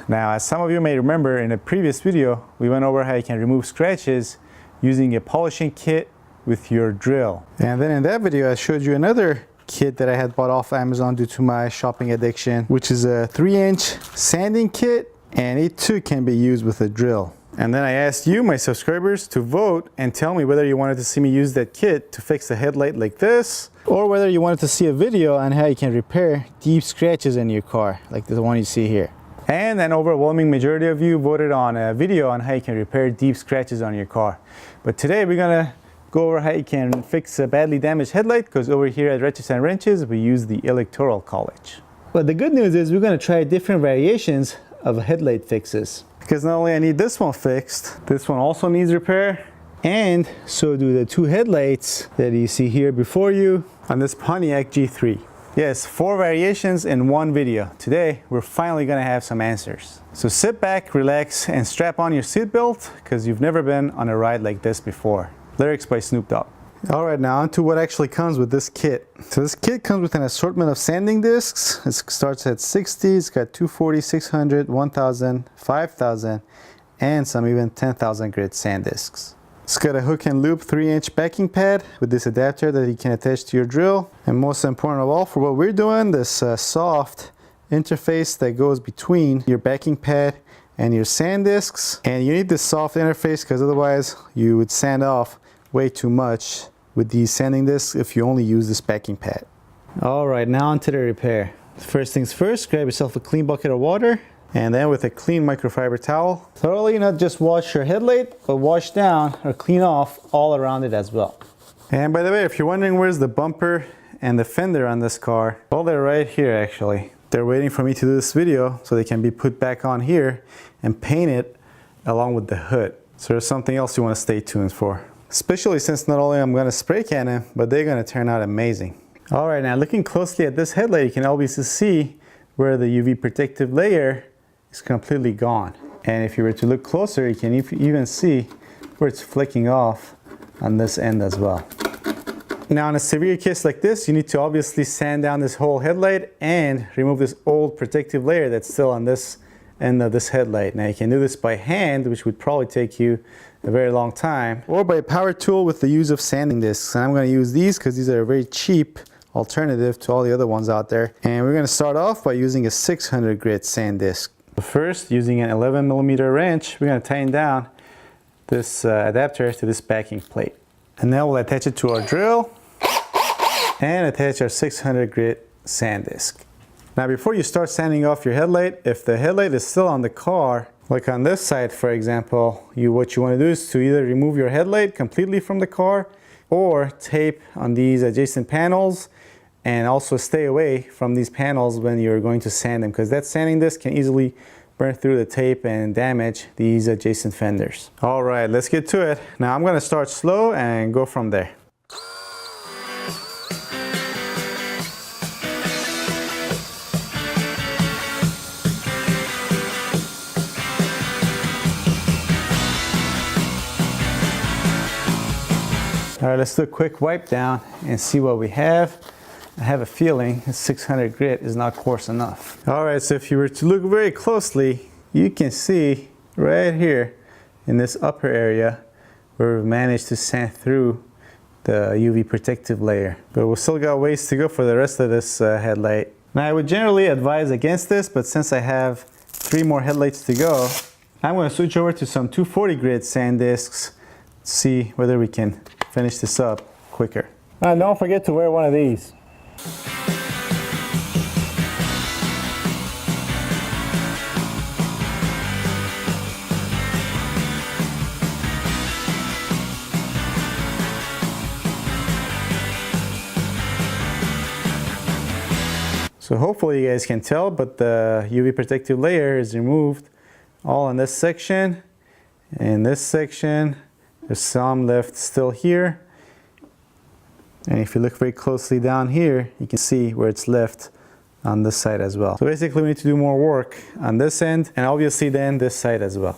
Now, as some of you may remember, in a previous video, we went over how you can remove scratches using a polishing kit with your drill. And then in that video, I showed you another kit that I had bought off Amazon due to my shopping addiction, which is a 3-inch sanding kit, and it too can be used with a drill. And then I asked you, my subscribers, to vote and tell me whether you wanted to see me use that kit to fix a headlight like this, or whether you wanted to see a video on how you can repair deep scratches in your car, like the one you see here. And an overwhelming majority of you voted on a video on how you can repair deep scratches on your car. But today we're gonna go over how you can fix a badly damaged headlight, because over here at ғыᴍᴜ we use the electoral college. But the good news is we're gonna try different variations of headlight fixes. Because not only I need this one fixed, this one also needs repair, and so do the two headlights that you see here before you on this Pontiac G3. Yes, 4 variations in one video. Today, we're finally gonna have some answers. So sit back, relax, and strap on your seatbelt, because you've never been on a ride like this before. Lyrics by Snoop Dogg. All right, now on to what actually comes with this kit. So this kit comes with an assortment of sanding discs. It starts at 60, it's got 240, 600, 1000, 5000, and some even 10,000 grit sand discs. It's got a hook and loop 3-inch backing pad with this adapter that you can attach to your drill. And most important of all, for what we're doing, this soft interface that goes between your backing pad and your sand discs. And you need this soft interface because otherwise you would sand off way too much with these sanding discs if you only use this backing pad. All right, now onto the repair. First things first, grab yourself a clean bucket of water, and then with a clean microfiber towel, thoroughly not just wash your headlight, but wash down or clean off all around it as well. And by the way, if you're wondering where's the bumper and the fender on this car, well, they're right here actually. They're waiting for me to do this video so they can be put back on here and painted along with the hood. So there's something else you want to stay tuned for. Especially since not only I'm going to spray can them, but they're going to turn out amazing. All right, now looking closely at this headlight, you can obviously see where the UV protective layer is completely gone. And if you were to look closer, you can even see where it's flicking off on this end as well. Now in a severe case like this, you need to obviously sand down this whole headlight and remove this old protective layer that's still on this end of this headlight. Now you can do this by hand, which would probably take you a very long time, or by a power tool with the use of sanding discs. And I'm going to use these because these are a very cheap alternative to all the other ones out there. And we're going to start off by using a 600 grit sand disc. First, using an 11mm wrench, we're going to tighten down this adapter to this backing plate. And now we'll attach it to our drill and attach our 600 grit sand disc. Now before you start sanding off your headlight, if the headlight is still on the car, like on this side for example, what you want to do is to either remove your headlight completely from the car or tape on these adjacent panels, and also stay away from these panels when you're going to sand them, because that sanding disc can easily burn through the tape and damage these adjacent fenders. All right, let's get to it. Now I'm going to start slow and go from there. All right, let's do a quick wipe down and see what we have. I have a feeling 600 grit is not coarse enough. All right, so if you were to look very closely, you can see right here in this upper area where we've managed to sand through the UV protective layer. But we've still got ways to go for the rest of this headlight. Now I would generally advise against this, but since I have 3 more headlights to go, I'm going to switch over to some 240 grit sand discs, see whether we can finish this up quicker. Don't forget to wear one of these. So hopefully you guys can tell, but the UV protective layer is removed all in this section. In this section, there's some left still here. And if you look very closely down here, you can see where it's left on this side as well. So basically we need to do more work on this end, and obviously then this side as well.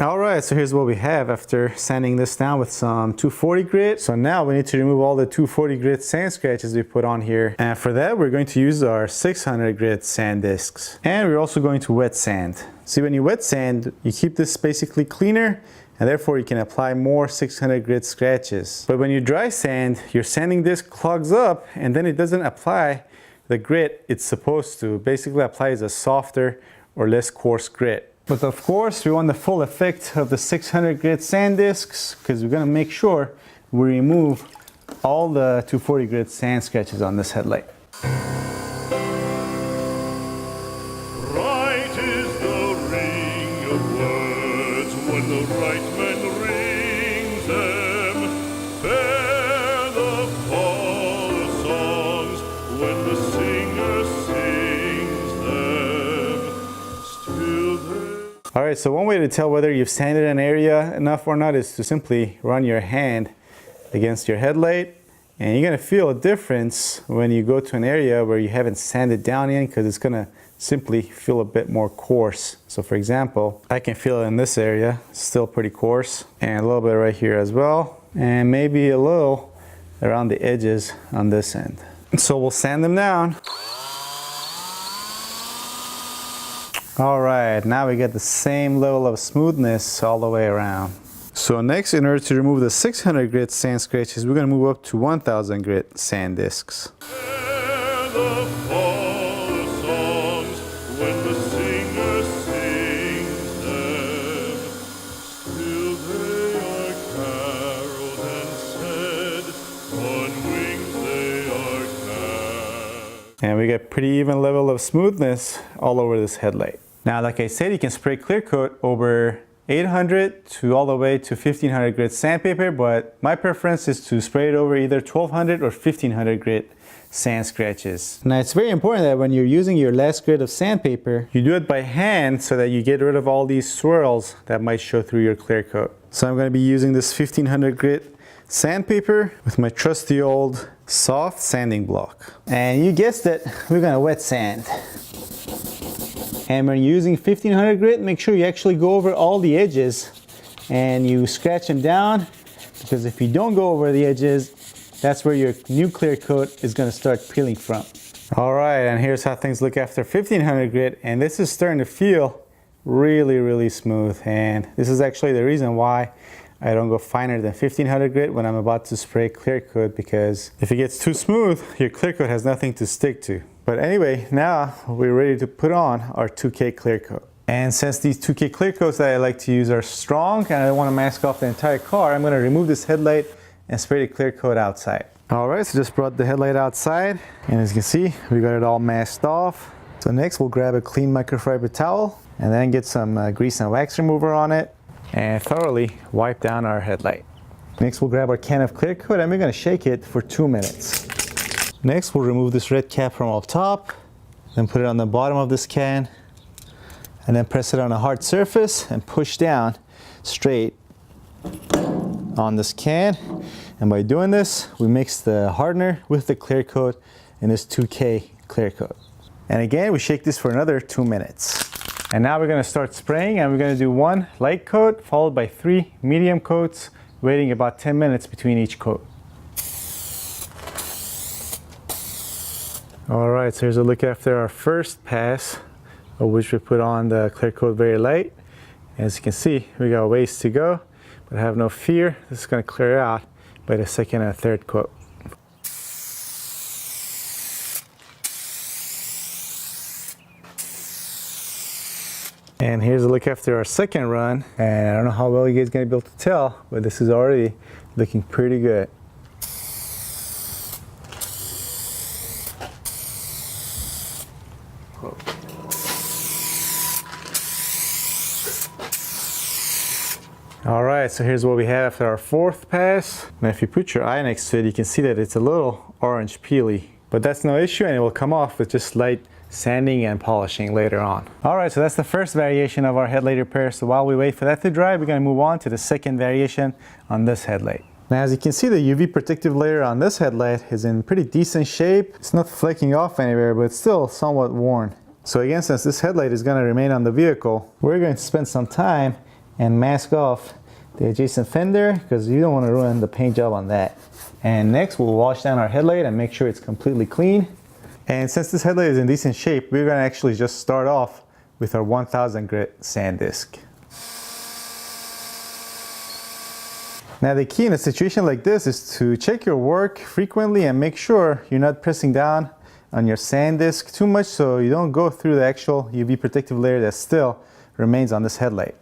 Alright, so here's what we have after sanding this down with some 240 grit. So now we need to remove all the 240 grit sand scratches we put on here. And for that, we're going to use our 600 grit sand discs. And we're also going to wet sand. See, when you wet sand, you keep this basically cleaner, and therefore you can apply more 600 grit scratches. But when you dry sand, your sanding disc clogs up, and then it doesn't apply the grit it's supposed to. Basically applies a softer or less coarse grit. But of course, we want the full effect of the 600 grit sand discs, because we're going to make sure we remove all the 240 grit sand scratches on this headlight. Right is the ring of words when the right man rings them. Fair the fall of songs when the singer sings them. Still there. Alright, so one way to tell whether you've sanded an area enough or not is to simply run your hand against your headlight, and you're going to feel a difference when you go to an area where you haven't sanded down in, because it's going to simply feel a bit more coarse. So for example, I can feel it in this area, still pretty coarse, and a little bit right here as well, and maybe a little around the edges on this end. So we'll sand them down. Alright, now we get the same level of smoothness all the way around. So next, in order to remove the 600 grit sand scratches, we're going to move up to 1000 grit sand discs. Fair the fall of songs when the singer sings them. Still they are caroled and said, on wings they are cast. And we get pretty even level of smoothness all over this headlight. Now, like I said, you can spray clear coat over 800 to all the way to 1500 grit sandpaper, but my preference is to spray it over either 1200 or 1500 grit sand scratches. Now, it's very important that when you're using your last grit of sandpaper, you do it by hand so that you get rid of all these swirls that might show through your clear coat. So I'm going to be using this 1500 grit sandpaper with my trusty old soft sanding block. And you guessed it, we're going to wet sand. And when you're using 1500 grit, make sure you actually go over all the edges and you scratch them down, because if you don't go over the edges, that's where your new clear coat is going to start peeling from. Alright, and here's how things look after 1500 grit, and this is starting to feel really smooth, and this is actually the reason why I don't go finer than 1500 grit when I'm about to spray clear coat, because if it gets too smooth, your clear coat has nothing to stick to. But anyway, now we're ready to put on our 2K clear coat. And since these 2K clear coats that I like to use are strong and I don't want to mask off the entire car, I'm going to remove this headlight and spray the clear coat outside. Alright, so just brought the headlight outside, and as you can see, we got it all masked off. So next we'll grab a clean microfiber towel and then get some grease and wax remover on it and thoroughly wipe down our headlight. Next we'll grab our can of clear coat and we're going to shake it for 2 minutes. Next, we'll remove this red cap from up top, then put it on the bottom of this can, and then press it on a hard surface and push down straight on this can. And by doing this, we mix the hardener with the clear coat in this 2K clear coat. And again, we shake this for another 2 minutes. And now we're going to start spraying, and we're going to do 1 light coat followed by 3 medium coats, waiting about 10 minutes between each coat. Alright, so here's a look after our first pass, of which we put on the clear coat very light. As you can see, we got a ways to go, but have no fear, this is going to clear out by the second and third coat. And here's a look after our second run, and I don't know how well you guys are going to be able to tell, but this is already looking pretty good. Alright, so here's what we have after our fourth pass. Now if you put your eye next to it, you can see that it's a little orange peely, but that's no issue, and it will come off with just light sanding and polishing later on. Alright, so that's the first variation of our headlight repair. So while we wait for that to dry, we're going to move on to the second variation on this headlight. Now as you can see, the UV protective layer on this headlight is in pretty decent shape. It's not flaking off anywhere, but it's still somewhat worn. So again, since this headlight is going to remain on the vehicle, we're going to spend some time and mask off the adjacent fender because you don't want to ruin the paint job on that. And next we'll wash down our headlight and make sure it's completely clean. And since this headlight is in decent shape, we're going to actually just start off with our 1000 grit sand disc. Now the key in a situation like this is to check your work frequently and make sure you're not pressing down on your sand disc too much so you don't go through the actual UV protective layer that still remains on this headlight.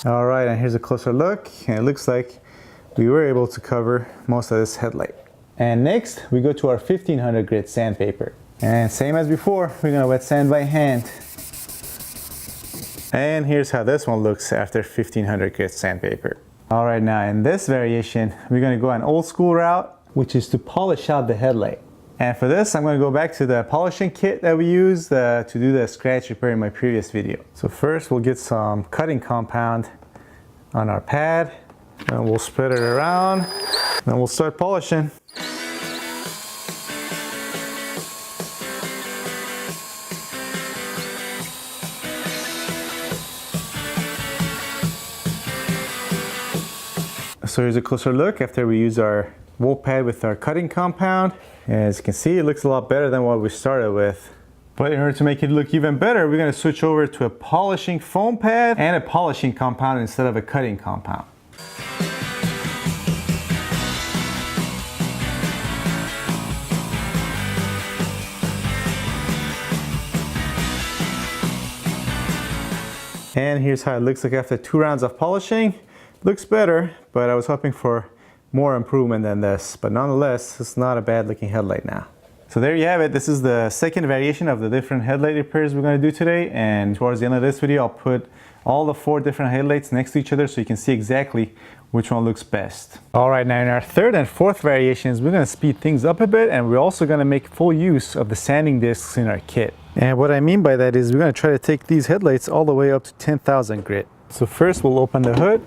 Alright, and here's a closer look, and it looks like we were able to cover most of this headlight. And next we go to our 1500 grit sandpaper. And same as before, we're going to wet sand by hand. And here's how this one looks after 1500 grit sandpaper. Alright, now in this variation, we're going to go an old school route, which is to polish out the headlight. And for this, I'm going to go back to the polishing kit that we used to do the scratch repair in my previous video. So first we'll get some cutting compound on our pad, and we'll spread it around, then we'll start polishing. So here's a closer look after we use our wool pad with our cutting compound. As you can see, it looks a lot better than what we started with. But in order to make it look even better, we're going to switch over to a polishing foam pad and a polishing compound instead of a cutting compound. And here's how it looks like after 2 rounds of polishing. Looks better, but I was hoping for more improvement than this. But nonetheless, it's not a bad looking headlight now. So there you have it. This is the second variation of the different headlight repairs we're going to do today. And towards the end of this video, I'll put all the 4 different headlights next to each other so you can see exactly which one looks best. All right, now in our third and fourth variations, we're going to speed things up a bit, and we're also going to make full use of the sanding discs in our kit. And what I mean by that is we're going to try to take these headlights all the way up to 10,000 grit. So first we'll open the hood.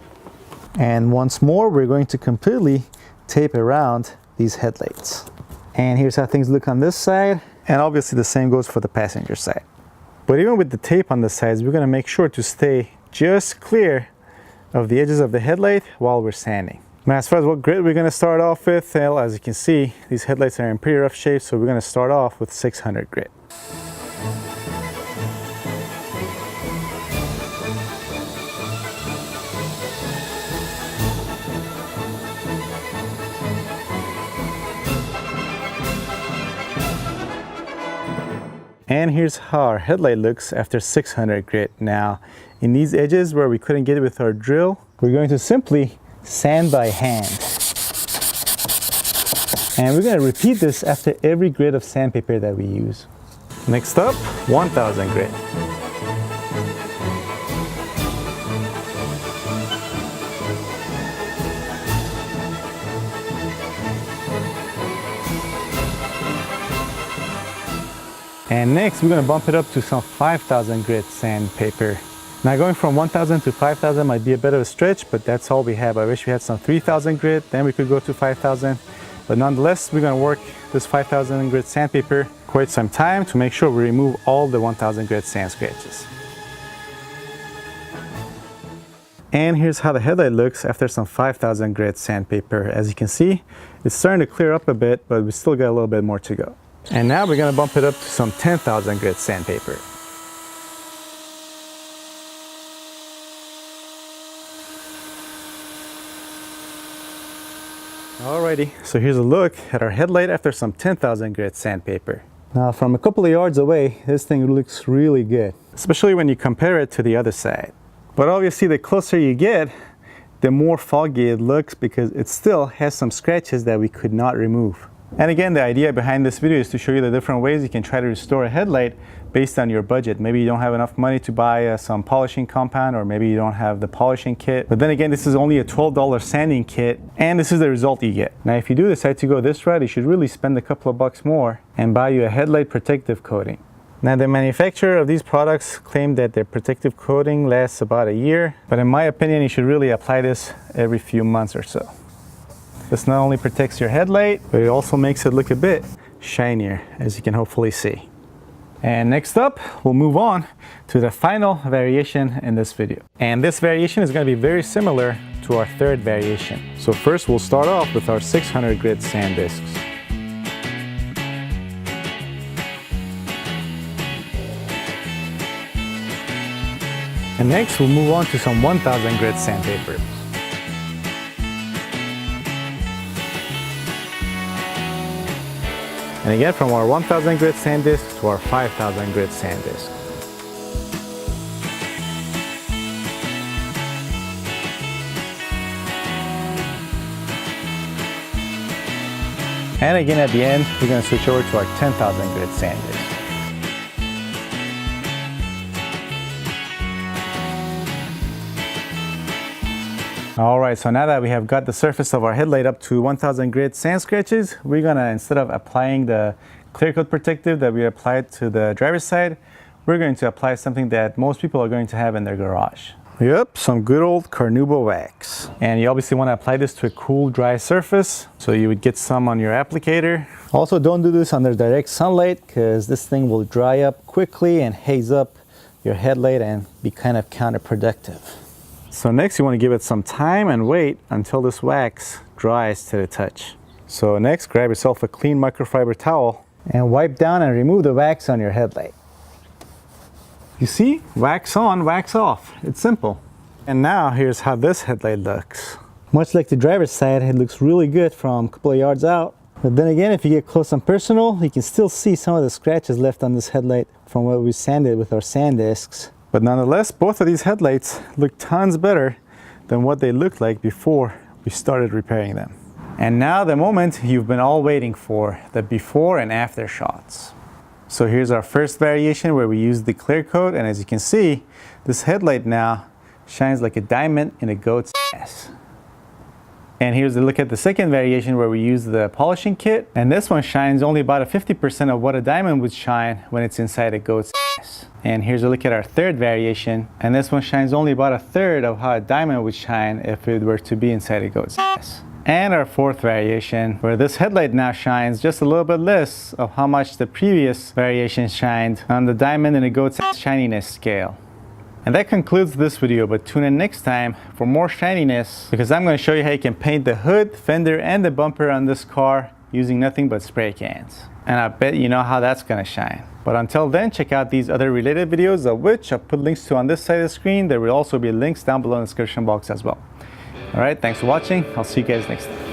And once more, we're going to completely tape around these headlights. And here's how things look on this side. And obviously the same goes for the passenger side. But even with the tape on the sides, we're going to make sure to stay just clear of the edges of the headlight while we're sanding. Now as far as what grit we're going to start off with, well, as you can see, these headlights are in pretty rough shape, so we're going to start off with 600 grit. And here's how our headlight looks after 600 grit. Now, in these edges where we couldn't get it with our drill, we're going to simply sand by hand. And we're going to repeat this after every grit of sandpaper that we use. Next up, 1000 grit. And next, we're going to bump it up to some 5000 grit sandpaper. Now going from 1000 to 5000 might be a bit of a stretch, but that's all we have. I wish we had some 3000 grit, then we could go to 5000. But nonetheless, we're going to work this 5000 grit sandpaper quite some time to make sure we remove all the 1000 grit sand scratches. And here's how the headlight looks after some 5000 grit sandpaper. As you can see, it's starting to clear up a bit, but we still got a little bit more to go. And now we're going to bump it up to some 10,000 grit sandpaper. Alrighty, so here's a look at our headlight after some 10,000 grit sandpaper. Now from a couple of yards away, this thing looks really good, especially when you compare it to the other side. But obviously the closer you get, the more foggy it looks because it still has some scratches that we could not remove. And again, the idea behind this video is to show you the different ways you can try to restore a headlight based on your budget. Maybe you don't have enough money to buy some polishing compound, or maybe you don't have the polishing kit. But then again, this is only a $12 sanding kit, and this is the result you get. Now, if you do decide to go this route, you should really spend a couple of bucks more and buy you a headlight protective coating. Now, the manufacturer of these products claim that their protective coating lasts about a year, but in my opinion, you should really apply this every few months or so. This not only protects your headlight, but it also makes it look a bit shinier, as you can hopefully see. And next up, we'll move on to the final variation in this video. And this variation is going to be very similar to our third variation. So first we'll start off with our 600 grit sand discs. And next we'll move on to some 1000 grit sandpaper. And again, from our 1000 grit sand disc to our 5000 grit sand disc. And again at the end, we're going to switch over to our 10,000 grit sand disc. Alright, so now that we have got the surface of our headlight up to 1000 grit sand scratches, we're gonna, instead of applying the clear coat protective that we applied to the driver's side, we're going to apply something that most people are going to have in their garage. Yep, some good old carnauba wax. And you obviously want to apply this to a cool, dry surface, so you would get some on your applicator. Also, don't do this under direct sunlight, because this thing will dry up quickly and haze up your headlight and be kind of counterproductive. So next you want to give it some time and wait until this wax dries to the touch. So next, grab yourself a clean microfiber towel and wipe down and remove the wax on your headlight. You see, wax on, wax off. It's simple. And now here's how this headlight looks. Much like the driver's side, it looks really good from a couple of yards out. But then again, if you get close and personal, you can still see some of the scratches left on this headlight from what we sanded with our sand discs. But nonetheless, both of these headlights look tons better than what they looked like before we started repairing them. And now the moment you've been all waiting for, the before and after shots. So here's our first variation where we use the clear coat, and as you can see, this headlight now shines like a diamond in a goat's ass. And here's a look at the second variation where we use the polishing kit, and this one shines only about 50% of what a diamond would shine when it's inside a goat's ass. And here's a look at our third variation, and this one shines only about a third of how a diamond would shine if it were to be inside a goat's ass. And our fourth variation, where this headlight now shines just a little bit less of how much the previous variation shined on the diamond in a goat's ass shininess scale. And that concludes this video, but tune in next time for more shininess, because I'm going to show you how you can paint the hood, fender, and the bumper on this car using nothing but spray cans. And I bet you know how that's going to shine. But until then, check out these other related videos, of which I'll put links to on this side of the screen. There will also be links down below in the description box as well. Alright, thanks for watching. I'll see you guys next time.